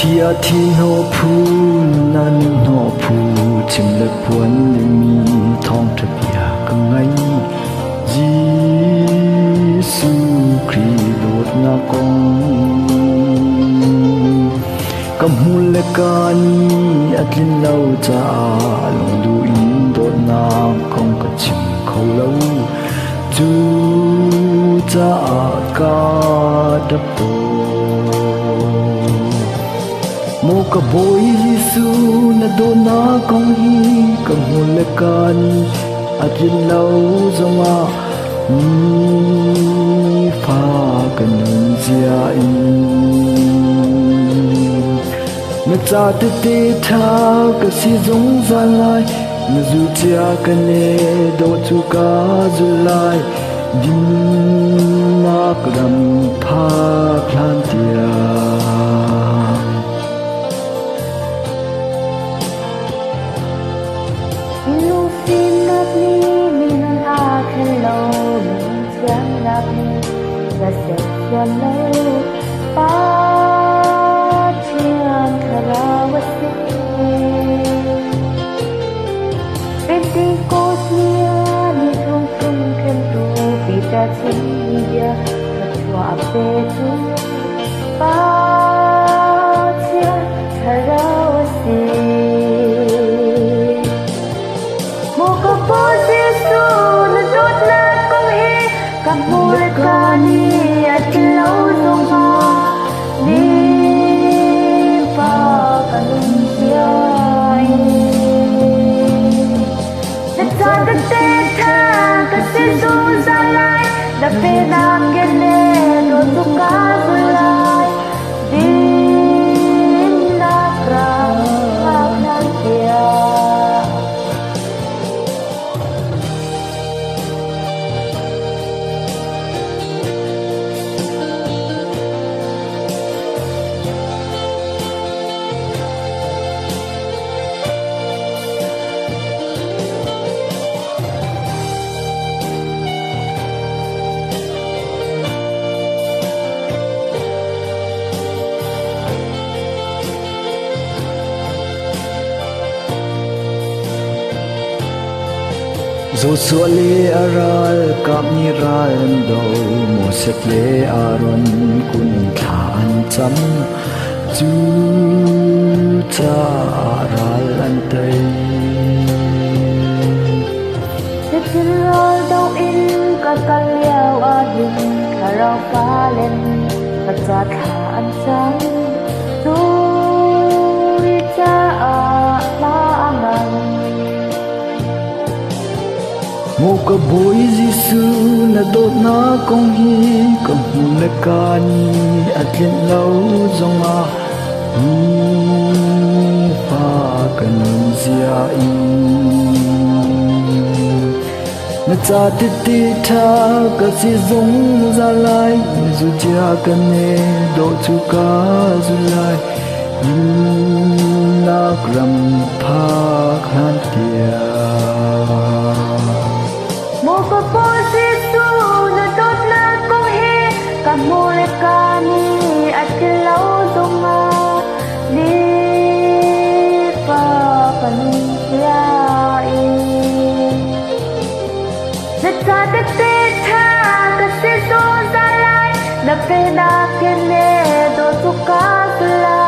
Thia thi no phu nan no phu chim le puan le mi thong tra pia ka ngai Giêsu Christ đốt na con cầm hu le kan atlin lâu cha long du in đốt na con ka chim khâu lâu chu cha ka đập to Mo ka boy Giêsu na do na kong hi ka hule kan at yin lau zonga ni fa ka nun zia in na cha te te tha ka si zong za lai na zu chia ka ne do chu ka zu lai din na kram pha khlan tia và sẽ cho lâu ba chiang karawasi Peti kosnya ni tung tung kentu pita cia ketua petu ba chiang karawasi Moga posisu na dot na kong he kamul kani at lâu sông hoa đi pa kanung siai na cha ka te tha ka se su za lai da pe na ke ne do tu ka su lai din la kra ha na tia Zo so le aral kap ni ral do mo set le aron kun tha an cham chu cha ral an tai Tetirol daw in kakalyaw ading karaw kalen Kacat haan sang Tui cha maangang Mo ka boy Giêsu na do na kong hi ka mu le kani at len lau zonga ni fa ka nun zia in na cha te te tha ka si zong za lai zu chia ka ne do chu ka zu lai na gram pha khan tia Moga posisu na dot na kong he kamule kani at lâu zonga ni pa kanung siai na cha te te tha ka se so za lai na pe na ke ne do tu ka su lai